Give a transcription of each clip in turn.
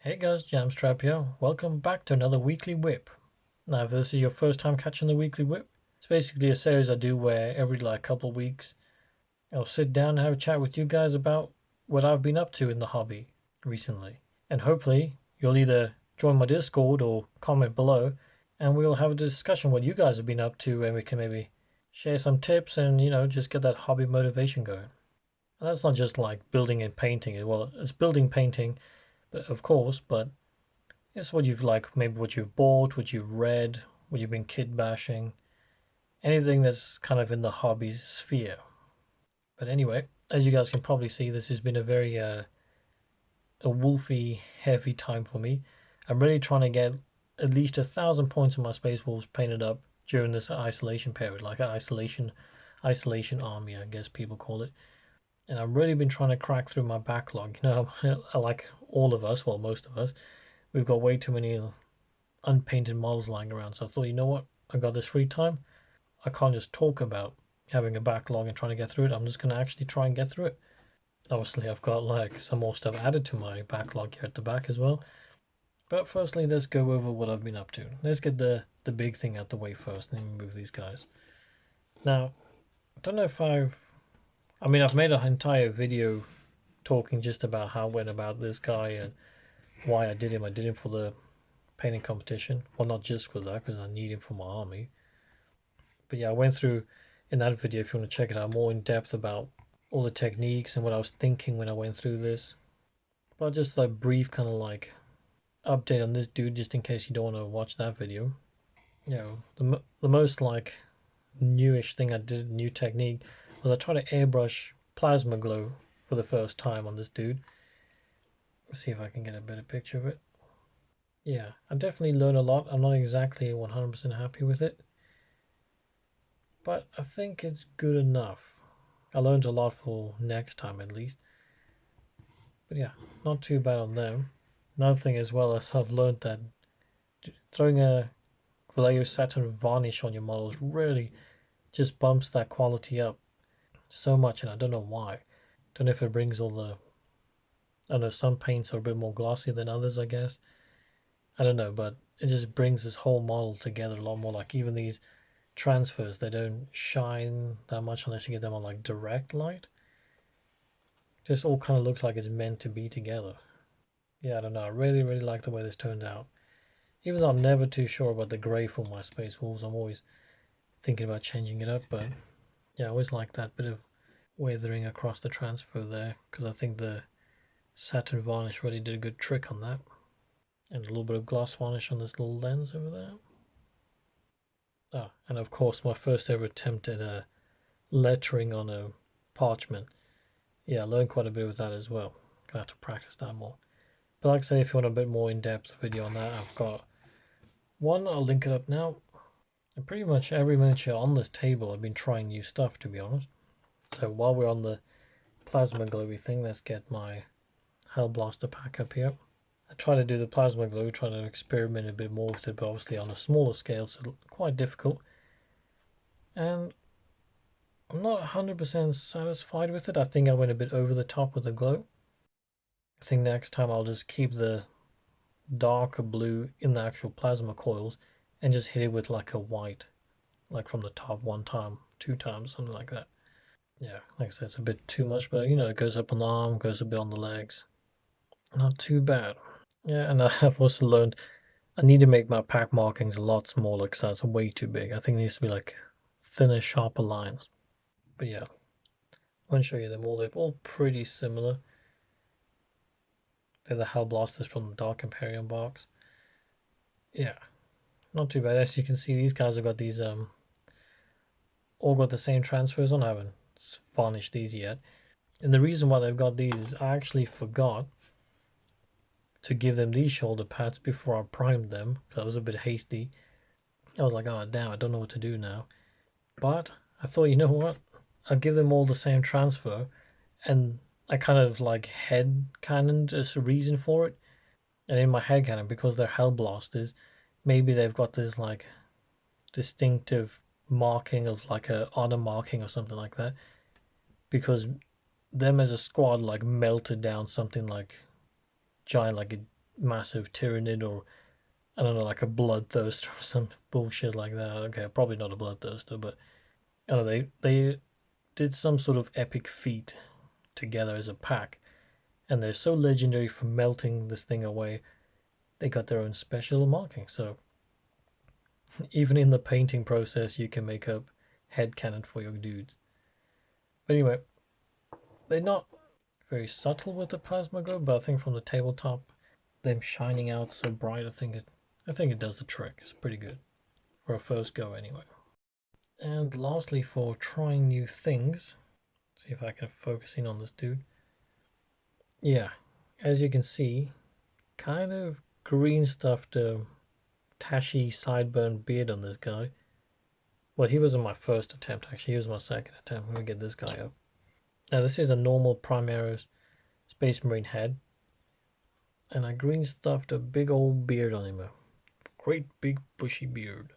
Hey guys, Jamstrap here. Welcome back to another Weekly WIP. Now, if this is your first time catching the Weekly WIP, it's basically a series I do where every couple of weeks I'll sit down and have a chat with you guys about what I've been up to in the hobby recently. And hopefully you'll either join my Discord or comment below and we'll have a discussion what you guys have been up to and we can maybe share some tips and just get that hobby motivation going. And that's not just like building and painting. Well, it's building, painting, but of course, but it's what you've maybe what you've bought, what you've read, what you've been kid bashing, anything that's kind of in the hobby sphere. But anyway, as you guys can probably see, this has been a very a wolfy, heavy time for me. I'm really trying to get at least 1,000 points of my Space Wolves painted up during this isolation period, like an isolation army, I guess people call it. And I've really been trying to crack through my backlog. Like all of us, well, most of us, we've got way too many unpainted models lying around. So I thought, you know what? I got this free time. I can't just talk about having a backlog and trying to get through it. I'm just going to actually try and get through it. Obviously, I've got some more stuff added to my backlog here at the back as well. But firstly, let's go over what I've been up to. Let's get the big thing out the way first, and then move these guys. Now, I don't know if I've made an entire video talking just about how I went about this guy and why I did him. I did him for the painting competition. Well, not just for that, because I need him for my army. But yeah, I went through in that video, if you want to check it out, more in depth about all the techniques and what I was thinking when I went through this. But just a brief kind of update on this dude, just in case you don't want to watch that video. The most newish thing I did, new technique, was I tried to airbrush plasma glow for the first time on this dude. Let's see if I can get a better picture of it. Yeah, I definitely learned a lot. I'm not exactly 100% happy with it, but I think it's good enough. I learned a lot for next time at least. But yeah, not too bad on them. Another thing as well as I've learned that throwing a Vallejo Saturn varnish on your models really just bumps that quality up so much, and I don't know why. Don't know if it brings all the, I don't know, some paints are a bit more glossy than others, I guess. I don't know, but it just brings this whole model together a lot more. Like even these transfers, they don't shine that much unless you get them on direct light. Just all kind of looks like it's meant to be together. Yeah, I don't know. I really, really like the way this turned out. Even though I'm never too sure about the grey for my Space Wolves, I'm always thinking about changing it up. But yeah, I always like that bit of weathering across the transfer there, because I think the Saturn varnish really did a good trick on that. And a little bit of gloss varnish on this little lens over there. Ah, and of course my first ever attempt at lettering on a parchment. Yeah, I learned quite a bit with that as well. Gonna have to practice that more. But like I say, if you want a bit more in-depth video on that, I've got one, I'll link it up now. And pretty much every miniature on this table, I've been trying new stuff, to be honest. So while we're on the plasma glowy thing, let's get my Hellblaster pack up here. I try to do the plasma glow, try to experiment a bit more with it, but obviously on a smaller scale, so quite difficult. And I'm not 100% satisfied with it. I think I went a bit over the top with the glow. I think next time I'll just keep the darker blue in the actual plasma coils and just hit it with a white, like from the top one time, two times, something like that. Yeah, like I said, it's a bit too much, but it goes up on the arm, goes a bit on the legs. Not too bad. Yeah, and I've also learned I need to make my pack markings a lot smaller because that's way too big. I think it needs to be thinner, sharper lines. But yeah, I want to show you them all. They're all pretty similar. They're the Hellblasters from the Dark Imperium box. Yeah, not too bad. As you can see, these guys have got these all got the same transfers on. I haven't varnished these yet. And the reason why they've got these is I actually forgot to give them these shoulder pads before I primed them because I was a bit hasty. I was like, oh damn, I don't know what to do now. But I thought, you know what? I'll give them all the same transfer, and I kind of head canoned as a reason for it. And in my head canon, because they're Hellblasters, maybe they've got this distinctive marking of a honor marking or something like that. Because them as a squad melted down something giant, massive tyrannid or I don't know, like a bloodthirster or some bullshit like that. Okay, probably not a bloodthirster, but I don't know, they did some sort of epic feat together as a pack, and they're so legendary for melting this thing away. They got their own special marking, so even in the painting process, you can make up headcanon for your dudes. But anyway, they're not very subtle with the plasma glow, but I think from the tabletop, them shining out so bright, I think it does the trick. It's pretty good for a first go anyway. And lastly, for trying new things, see if I can focus in on this dude. Yeah, as you can see, kind of green stuffed tashy sideburn beard on this guy. Well, he wasn't my first attempt actually, he was my second attempt. Let me get this guy up. Now this is a normal Primaris Space Marine head, and I green stuffed a big old beard on him, a great big bushy beard.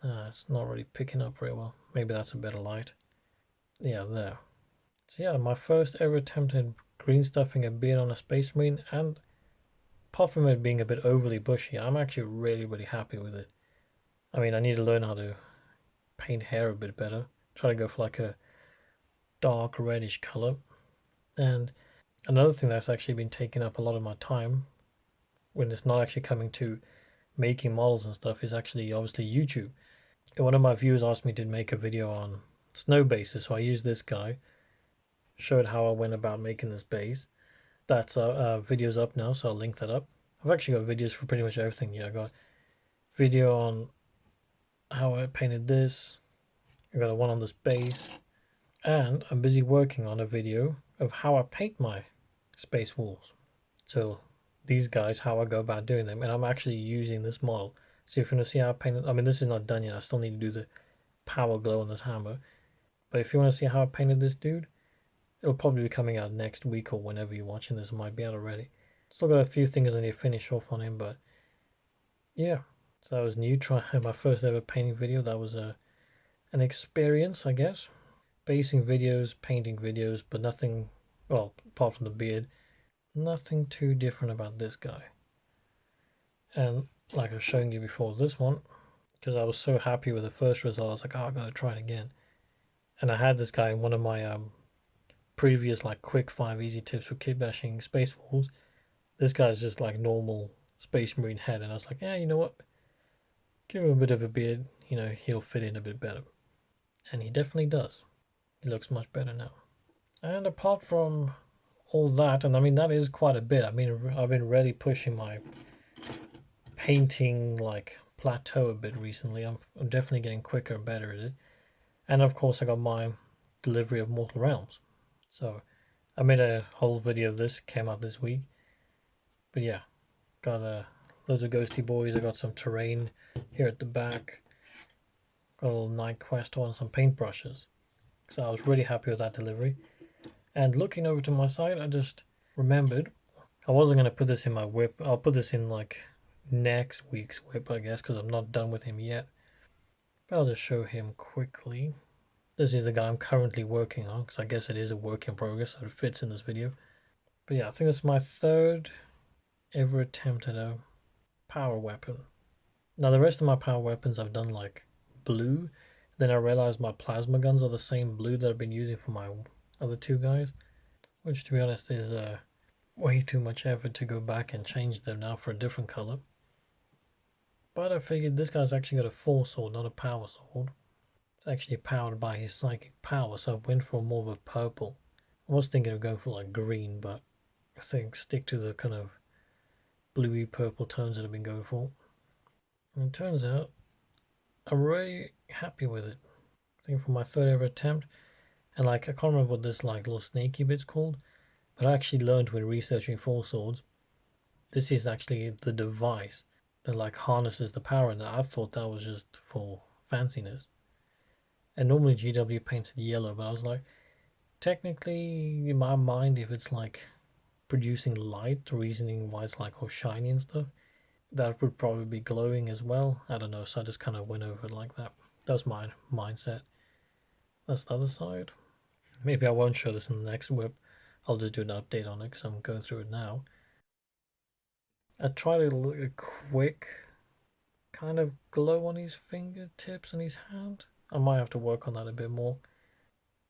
It's not really picking up very well. Maybe that's a better light. Yeah, there. So yeah, my first ever attempt at green stuffing a beard on a Space Marine, and apart from it being a bit overly bushy, I'm actually really happy with it. I mean, I need to learn how to paint hair a bit better. Try to go for like a dark reddish color. And another thing that's actually been taking up a lot of my time when it's not actually coming to making models and stuff is actually obviously YouTube. And one of my viewers asked me to make a video on snow bases, so I used this guy, showed how I went about making this base. That's video's up now, so I'll link that up. I've actually got videos for pretty much everything. Yeah, I got video on how I painted this. I got one on this base, and I'm busy working on a video of how I paint my space walls. So these guys, how I go about doing them, and I'm actually using this model. So if you want to see how I painted, I mean this is not done yet. I still need to do the power glow on this hammer. But if you want to see how I painted this dude, it'll probably be coming out next week or whenever you're watching this. It might be out already. Still got a few things I need to finish off on him, but yeah. So that was new. Trying my first ever painting video. That was an experience, I guess. Basing videos, painting videos, but nothing, well, apart from the beard, nothing too different about this guy. And like I was showing you before, this one, because I was so happy with the first result, I was like, oh, I gotta try it again. And I had this guy in one of my previous like quick 5 easy tips for kit bashing space walls. This guy's just like normal Space Marine head, and I was like, yeah, you know what? Give him a bit of a beard, you know, he'll fit in a bit better. And he definitely does. He looks much better now. And apart from all that, and I mean that is quite a bit. I mean I've been really pushing my painting like plateau a bit recently. I'm definitely getting quicker and better at it. And of course I got my delivery of Mortal Realms. So I made a whole video of this, came out this week. But yeah, got loads of ghosty boys. I got some terrain here at the back. Got a little night quest on some paintbrushes. So I was really happy with that delivery. And looking over to my side, I just remembered I wasn't going to put this in my whip. I'll put this in like next week's whip, I guess, because I'm not done with him yet. But I'll just show him quickly. This is the guy I'm currently working on, because I guess it is a work in progress, so it fits in this video. But yeah, I think it's my third ever attempt at a power weapon. Now the rest of my power weapons I've done like blue. Then I realized my plasma guns are the same blue that I've been using for my other two guys, which to be honest is way too much effort to go back and change them now for a different color. But I figured this guy's actually got a force sword, not a power sword. It's actually powered by his psychic power, so I went for more of a purple. I was thinking of going for like green, but I think stick to the kind of bluey purple tones that I've been going for. And it turns out I'm really happy with it. I think for my third ever attempt, and like I can't remember what this like little snaky bit's called, but I actually learned when researching force swords, this is actually the device that like harnesses the power, and I thought that was just for fanciness. And normally GW paints it yellow, but I was like, technically in my mind, if it's like producing light, the reasoning why it's like all shiny and stuff, that would probably be glowing as well. I don't know, so I just kind of went over it like that. That was my mindset. That's the other side. Maybe I won't show this in the next whip. I'll just do an update on it because I'm going through it now. I tried to look a quick kind of glow on his fingertips and his hand. I might have to work on that a bit more.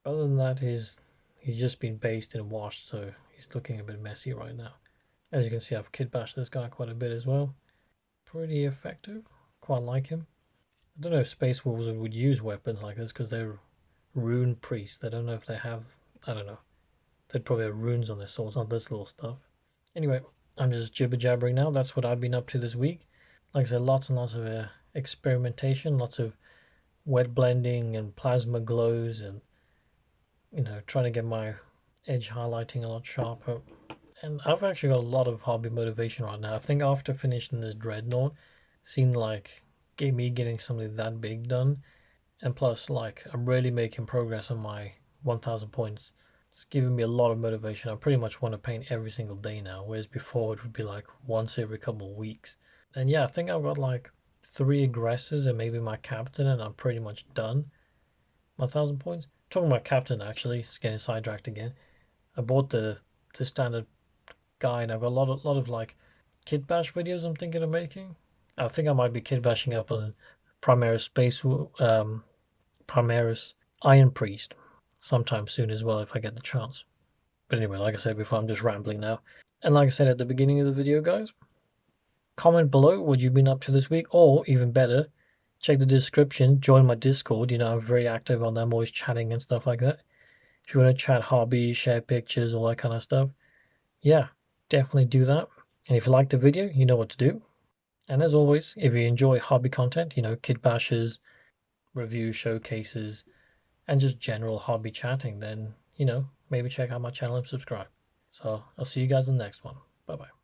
Other than that, he's just been based and washed, so he's looking a bit messy right now. As you can see, I've kit bashed this guy quite a bit as well. Pretty effective. Quite like him. I don't know if Space Wolves would use weapons like this because they're rune priests. I don't know if they have. I don't know. They'd probably have runes on their swords, on this little stuff. Anyway, I'm just jibber jabbering now. That's what I've been up to this week. Like I said, lots and lots of experimentation, lots of wet blending and plasma glows, and trying to get my edge highlighting a lot sharper. And I've actually got a lot of hobby motivation right now. I think after finishing this Dreadnought, seemed like me getting something that big done, and plus, like, I'm really making progress on my 1,000 points. It's giving me a lot of motivation. I pretty much want to paint every single day now, whereas before it would be like once every couple of weeks. And yeah, I think I've got like 3 aggressors and maybe my captain, and I'm pretty much done. My 1,000 points. Talking about captain, actually, it's getting sidetracked again. I bought the standard guy, and I've got a lot of like kit bash videos I'm thinking of making. I think I might be kit bashing up on Primaris Primaris Iron Priest sometime soon as well if I get the chance. But anyway, like I said before, I'm just rambling now. And like I said at the beginning of the video, guys, comment below what you've been up to this week, or even better, check the description, join my Discord. I'm very active on there. I'm always chatting and stuff like that. If you want to chat hobbies, share pictures, all that kind of stuff, yeah, definitely do that. And if you liked the video, you know what to do. And as always, if you enjoy hobby content, kit bashes, review showcases, and just general hobby chatting, then, maybe check out my channel and subscribe. So I'll see you guys in the next one. Bye bye.